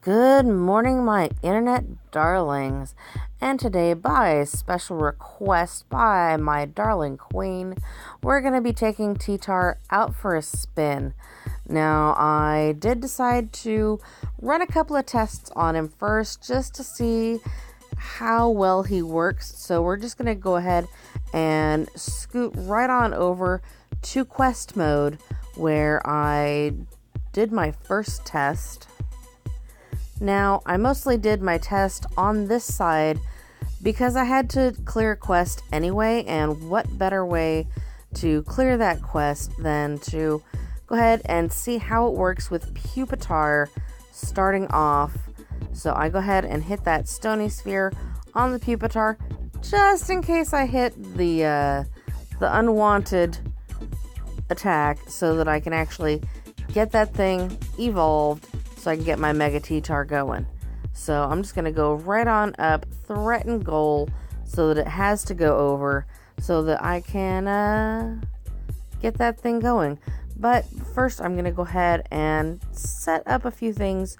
Good morning, my internet darlings. And today, by special request by my darling queen, we're going to be taking T-Tar out for a spin. Now, I did decide to run a couple of tests on him first just to see how well he works. So we're just going to go ahead and scoot right on over to quest mode where I did my first test. Now, I mostly did my test on this side because I had to clear a quest anyway, and what better way to clear that quest than to go ahead and see how it works with Pupitar starting off. So I go ahead and hit that stony sphere on the Pupitar just in case I hit the unwanted attack so that I can actually get that thing evolved so I can get my Mega T-Tar going. So I'm just going to go right on up, threaten goal, so that it has to go over, so that I can get that thing going. But first I'm going to go ahead and set up a few things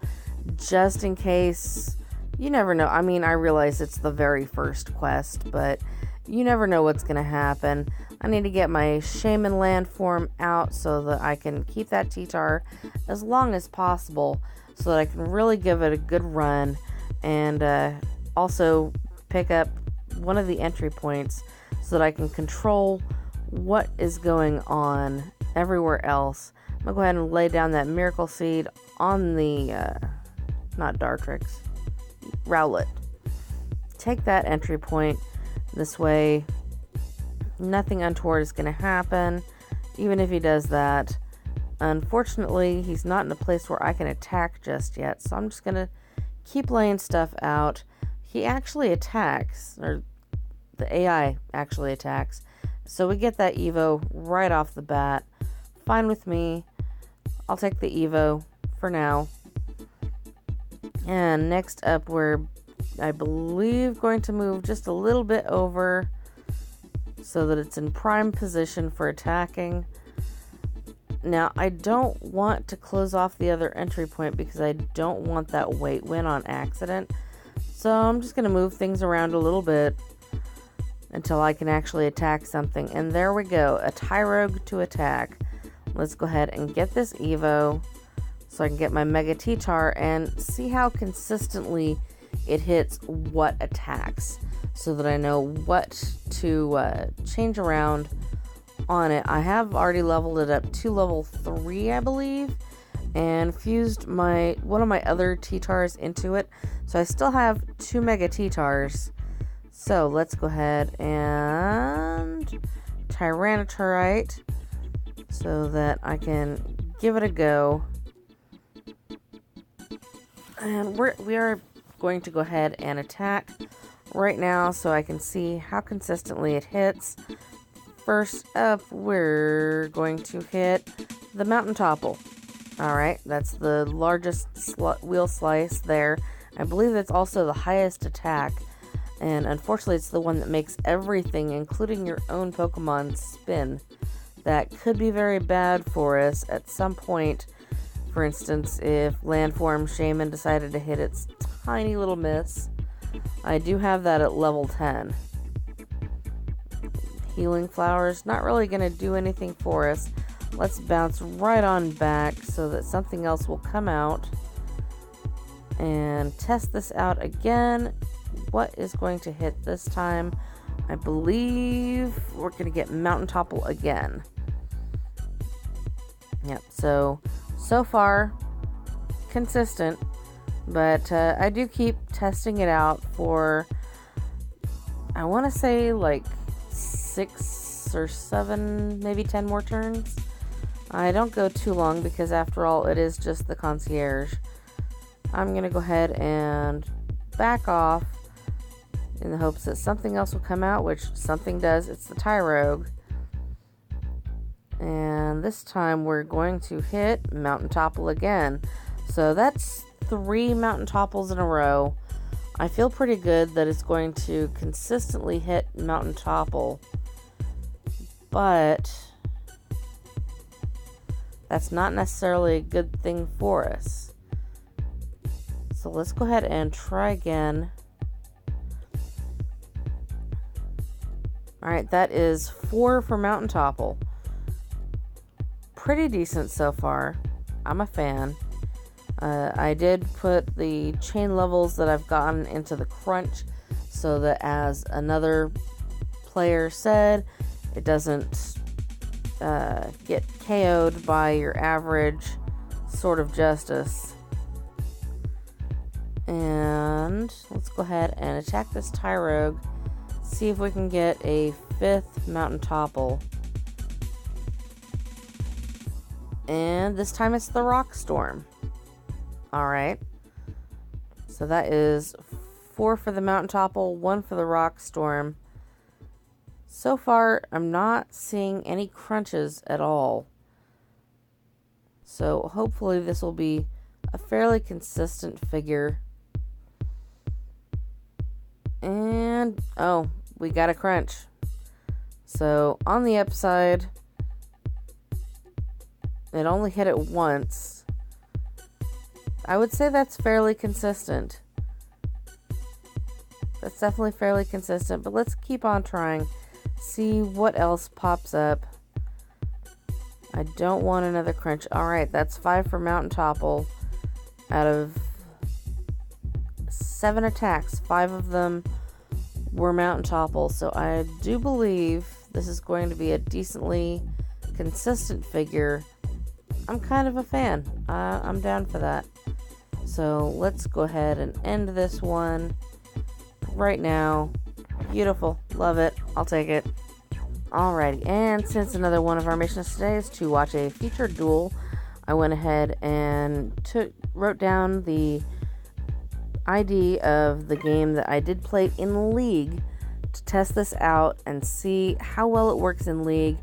just in case. You never know. I mean, I realize it's the very first quest, but you never know what's going to happen. I need to get my Shaman landform out so that I can keep that T-Tar as long as possible so that I can really give it a good run and also pick up one of the entry points so that I can control what is going on everywhere else. I'm going to go ahead and lay down that Miracle Seed on the, not Dartrix, Rowlet. Take that entry point. This way, nothing untoward is going to happen, even if he does that. Unfortunately, he's not in a place where I can attack just yet, so I'm just going to keep laying stuff out. He actually attacks, or the AI actually attacks, so we get that Evo right off the bat. Fine with me. I'll take the Evo for now. And next up, we're, I believe, going to move just a little bit over so that it's in prime position for attacking. Now, I don't want to close off the other entry point because I don't want that weight win on accident. So I'm just going to move things around a little bit until I can actually attack something. And there we go, a Tyrogue to attack. Let's go ahead and get this Evo so I can get my Mega T-Tar and see how consistently it hits what attacks so that I know what to change around on it. I have already leveled it up to level 3, I believe, and fused one of my other T-Tars into it. So I still have 2 Mega T-Tars. So let's go ahead and Tyranitarite so that I can give it a go. And we are going to go ahead and attack right now so I can see how consistently it hits. First up, we're going to hit the Mountain Topple. Alright, that's the largest wheel slice there. I believe that's also the highest attack. And unfortunately, it's the one that makes everything, including your own Pokemon, spin. That could be very bad for us at some point. For instance, if Landform Shaman decided to hit its tiny little miss. I do have that at level 10. Healing Flowers, not really going to do anything for us. Let's bounce right on back so that something else will come out. And test this out again. What is going to hit this time? I believe we're going to get Mountain Topple again. Yep, so far, consistent. But I do keep testing it out for, I want to say, like 6 or 7, maybe 10 more turns. I don't go too long because, after all, it is just the concierge. I'm going to go ahead and back off in the hopes that something else will come out, which something does. It's the Tyrogue. And this time we're going to hit Mountain Topple again. So that's 3 Mountain Topples in a row. I feel pretty good that it's going to consistently hit Mountain Topple. But that's not necessarily a good thing for us. So let's go ahead and try again. Alright, that is 4 for Mountain Topple. Pretty decent so far. I'm a fan. I did put the chain levels that I've gotten into the crunch so that, as another player said, it doesn't get KO'd by your average Sword of Justice. And let's go ahead and attack this Tyrogue. See if we can get a 5th Mountain Topple. And this time it's the Rock Storm. Alright. So that is 4 for the Mountain Topple, 1 for the Rock Storm. So far, I'm not seeing any crunches at all. So hopefully this will be a fairly consistent figure. And, oh, we got a crunch. So on the upside, it only hit it once. I would say that's fairly consistent. That's definitely fairly consistent, but let's keep on trying. See what else pops up. I don't want another crunch. Alright, that's 5 for Mountain Topple. Out of 7 attacks, 5 of them were Mountain Topple. So I do believe this is going to be a decently consistent figure. I'm kind of a fan. I'm down for that. So let's go ahead and end this one right now. Beautiful. Love it. I'll take it. Alrighty. And since another one of our missions today is to watch a featured duel, I went ahead and wrote down the ID of the game that I did play in League to test this out and see how well it works in League.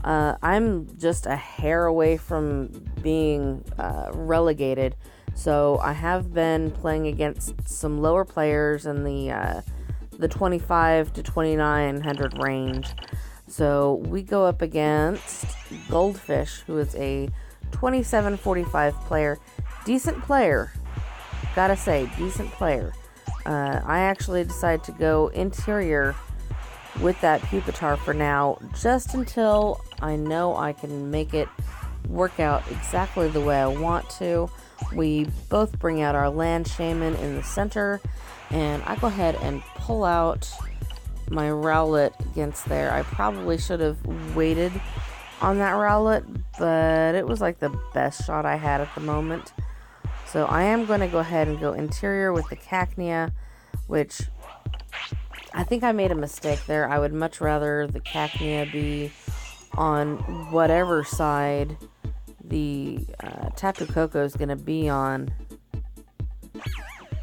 I'm just a hair away from being relegated, so I have been playing against some lower players in the 25 to 2900 range. So we go up against Goldfish, who is a 2745 player. Decent player, gotta say, decent player. I actually decided to go interior with that Pupitar for now, just until I know I can make it work out exactly the way I want to. We both bring out our Land Shaman in the center, and I go ahead and pull out my Rowlet against there. I probably should have waited on that Rowlet, but it was like the best shot I had at the moment. So I am going to go ahead and go interior with the Cacnea, which I think I made a mistake there. I would much rather the Cacnea be on whatever side the Tapu Koko is going to be on.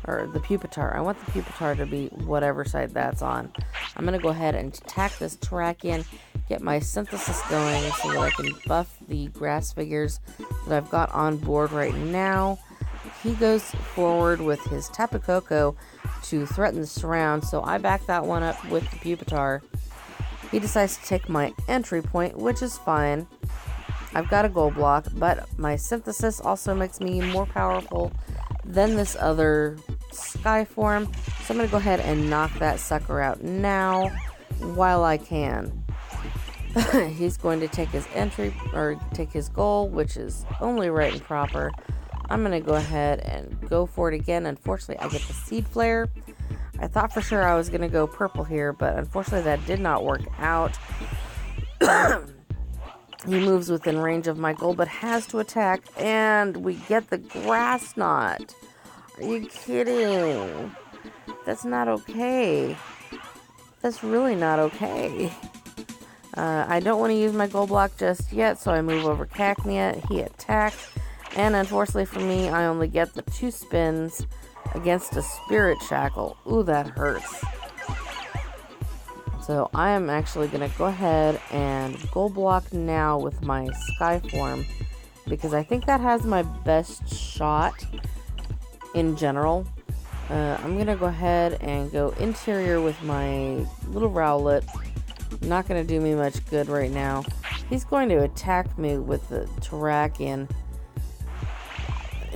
Or the Pupitar. I want the Pupitar to be whatever side that's on. I'm going to go ahead and attack this Terrakion, get my synthesis going so that I can buff the grass figures that I've got on board right now. He goes forward with his Tapu Koko to threaten the surround, so I back that one up with the Pupitar. He decides to take my entry point, which is fine. I've got a gold block, but my synthesis also makes me more powerful than this other sky form, so I'm going to go ahead and knock that sucker out now while I can. He's going to take his entry, or take his goal, which is only right and proper. I'm going to go ahead and go for it again. Unfortunately, I get the Seed Flare. I thought for sure I was going to go purple here, but unfortunately that did not work out. He moves within range of my goal, but has to attack, and we get the Grass Knot. Are you kidding? That's not okay. That's really not okay. I don't want to use my gold block just yet, so I move over Cacnea. He attacks, and unfortunately for me, I only get the 2 spins against a Spirit Shackle. Ooh, that hurts. So I am actually going to go ahead and gold block now with my Sky Form, because I think that has my best shot in general. I'm going to go ahead and go interior with my little Rowlet. Not going to do me much good right now. He's going to attack me with the Terrakion.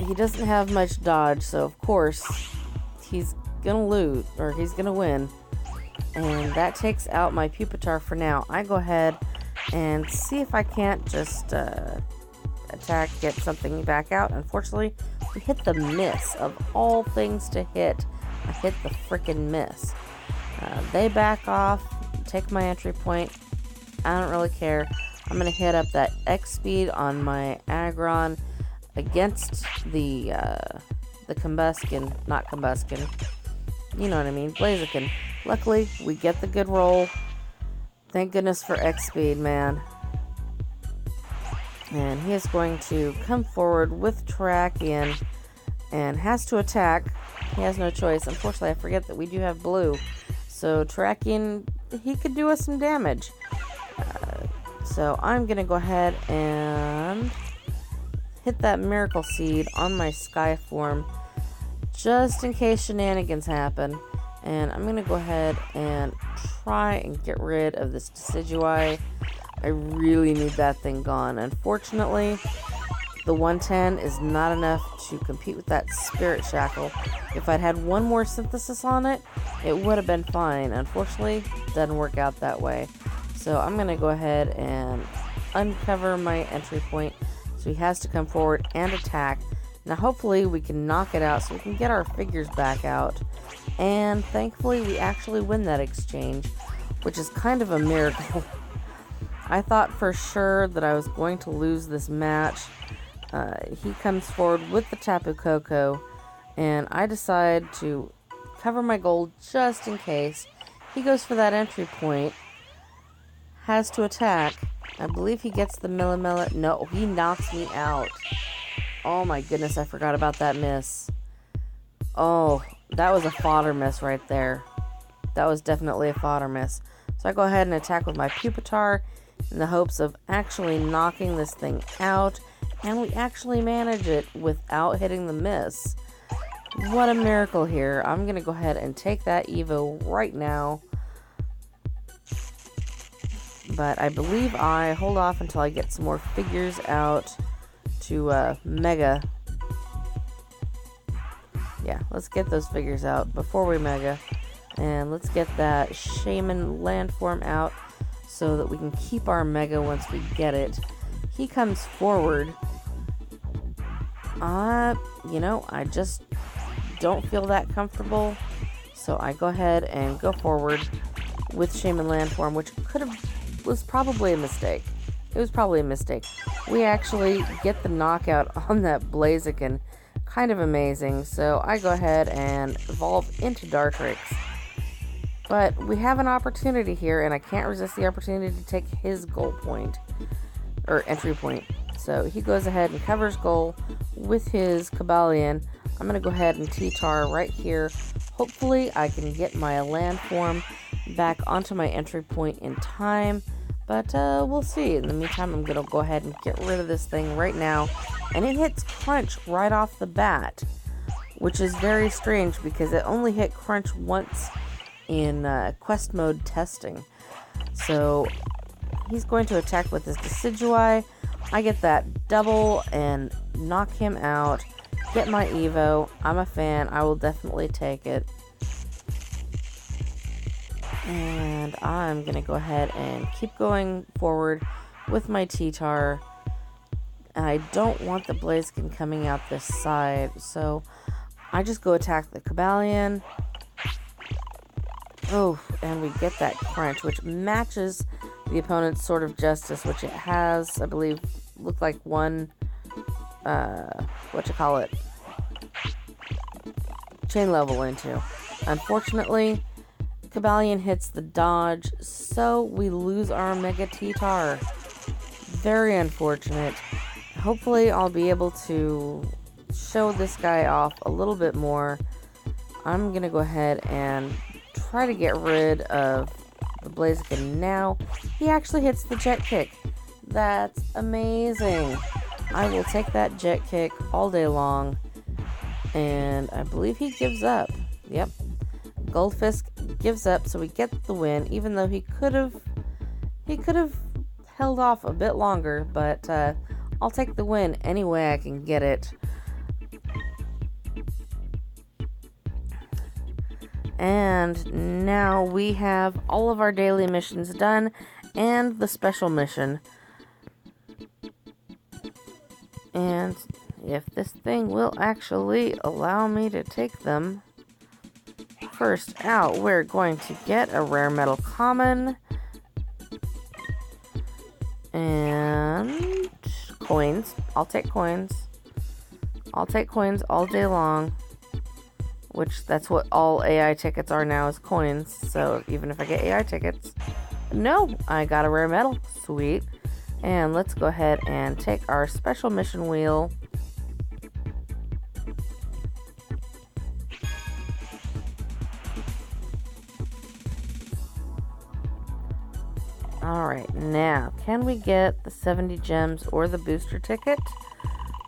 he doesn't have much dodge, so of course he's gonna lose, or he's gonna win. And that takes out my Pupitar for now. I go ahead and see if I can't just attack, get something back out. Unfortunately, we hit the miss. Of all things to hit, I hit the freaking miss. They back off, take my entry point. I don't really care. I'm going to hit up that X speed on my Aggron against the Combuskin, not Combuskin. You know what I mean, Blaziken. Luckily, we get the good roll. Thank goodness for X speed, man. And he is going to come forward with Terrakion and has to attack. He has no choice. Unfortunately, I forget that we do have blue. So Terrakion, he could do us some damage. So I'm going to go ahead and hit that Miracle Seed on my Sky form just in case shenanigans happen. And I'm going to go ahead and try and get rid of this Decidueye. I really need that thing gone. Unfortunately, the 110 is not enough to compete with that Spirit Shackle. If I'd had one more Synthesis on it, it would have been fine. Unfortunately, it doesn't work out that way. So I'm going to go ahead and uncover my entry point. So he has to come forward and attack. Now hopefully we can knock it out so we can get our figures back out. And thankfully we actually win that exchange, which is kind of a miracle. I thought for sure that I was going to lose this match. He comes forward with the Tapu Koko, and I decide to cover my gold just in case. He goes for that entry point, has to attack. I believe he gets the Millimella. No, he knocks me out. Oh my goodness, I forgot about that miss. Oh, that was a fodder miss right there. That was definitely a fodder miss. So I go ahead and attack with my Pupitar in the hopes of actually knocking this thing out. And we actually manage it without hitting the miss. What a miracle here. I'm going to go ahead and take that Evo right now. But I believe I hold off until I get some more figures out to Mega. Yeah, let's get those figures out before we Mega. And let's get that Shaman Landform out so that we can keep our Mega once we get it. He comes forward. You know, I just don't feel that comfortable. So I go ahead and go forward with Shaman Landform, which was probably a mistake. It was probably a mistake. We actually get the knockout on that Blaziken. Kind of amazing. So I go ahead and evolve into Dartrix. But we have an opportunity here, and I can't resist the opportunity to take his goal point, or entry point. So he goes ahead and covers goal with his Cobalion. I'm going to go ahead and T-Tar right here. Hopefully I can get my Landform back onto my entry point in time. But we'll see. In the meantime, I'm going to go ahead and get rid of this thing right now. And it hits Crunch right off the bat, which is very strange because it only hit Crunch once in quest mode testing. So he's going to attack with his Decidueye. I get that double and knock him out. Get my Evo. I'm a fan. I will definitely take it. And I'm going to go ahead and keep going forward with my T-Tar. And I don't want the Blaziken coming out this side. So I just go attack the Cobalion. Oh, and we get that Crunch, which matches the opponent's Sword of Justice, which it has, I believe, looked like one, chain level into. Unfortunately, Cobalion hits the dodge, so we lose our Mega T-Tar. Very unfortunate. Hopefully I'll be able to show this guy off a little bit more. I'm going to go ahead and try to get rid of the Blaziken now. He actually hits the Jet Kick. That's amazing. I will take that Jet Kick all day long. And I believe he gives up. Yep. Goldfisk gives up, so we get the win, even though he could have held off a bit longer, but I'll take the win any way I can get it. And now we have all of our daily missions done and the special mission. And if this thing will actually allow me to take them. First out, we're going to get a rare metal common. And coins. I'll take coins. I'll take coins all day long. Which, that's what all AI tickets are now, is coins. So, even if I get AI tickets... No! I got a rare metal. Sweet. And let's go ahead and take our special mission wheel. Alright, now, can we get the 70 gems or the booster ticket?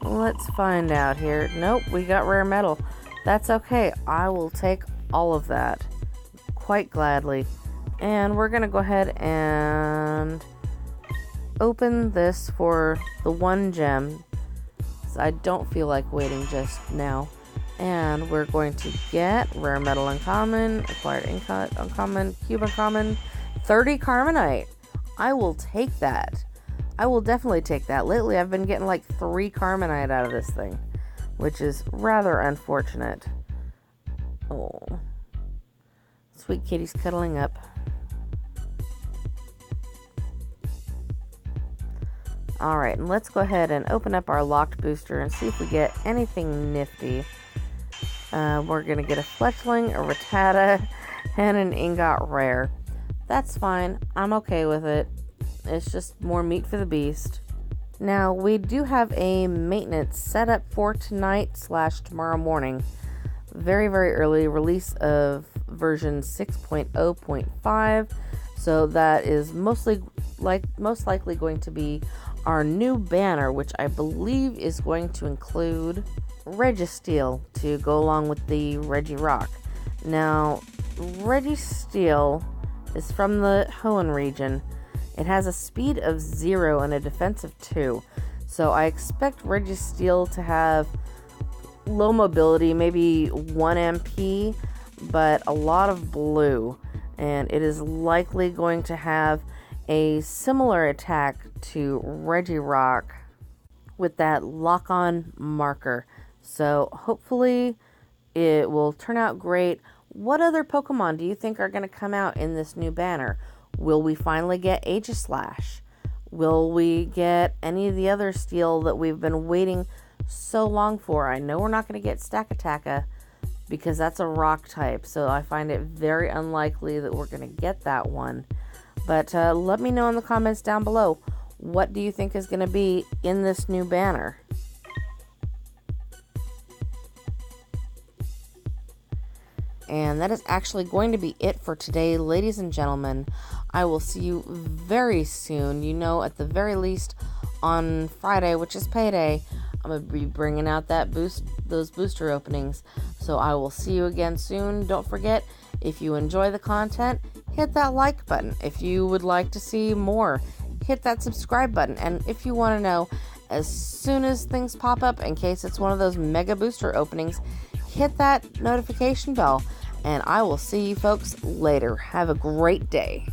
Let's find out here. Nope, we got rare metal. That's okay. I will take all of that quite gladly. And we're going to go ahead and open this for the 1 gem. So I don't feel like waiting just now. And we're going to get rare metal uncommon, acquired uncommon, cube uncommon, 30 carbonite. I will take that. I will definitely take that. Lately I've been getting like 3 carbonite out of this thing, which is rather unfortunate. Oh, sweet kitty's cuddling up. Alright, and let's go ahead and open up our locked booster and see if we get anything nifty. We're going to get a fletchling, a rattata, and an ingot rare. That's fine. I'm okay with it. It's just more meat for the beast. Now, we do have a maintenance set up for tonight/tomorrow morning. Very, very early release of version 6.0.5. So that is most likely going to be our new banner, which I believe is going to include Registeel to go along with the Regirock. Now, Registeel is from the Hoenn region. It has a speed of 0 and a defense of 2. So I expect Registeel to have low mobility, maybe 1 MP, but a lot of blue. And it is likely going to have a similar attack to Regirock with that lock-on marker. So hopefully it will turn out great. What other Pokemon do you think are going to come out in this new banner? Will we finally get Aegislash? Will we get any of the other steel that we've been waiting so long for? I know we're not going to get Stakataka because that's a rock type, so I find it very unlikely that we're going to get that one. But let me know in the comments down below, what do you think is going to be in this new banner? And that is actually going to be it for today, ladies and gentlemen. I will see you very soon. You know, at the very least on Friday, which is payday, I'm going to be bringing out those booster openings. So I will see you again soon. Don't forget, if you enjoy the content, hit that like button. If you would like to see more, hit that subscribe button. And if you want to know as soon as things pop up, in case it's one of those mega booster openings, hit that notification bell. And I will see you folks later. Have a great day.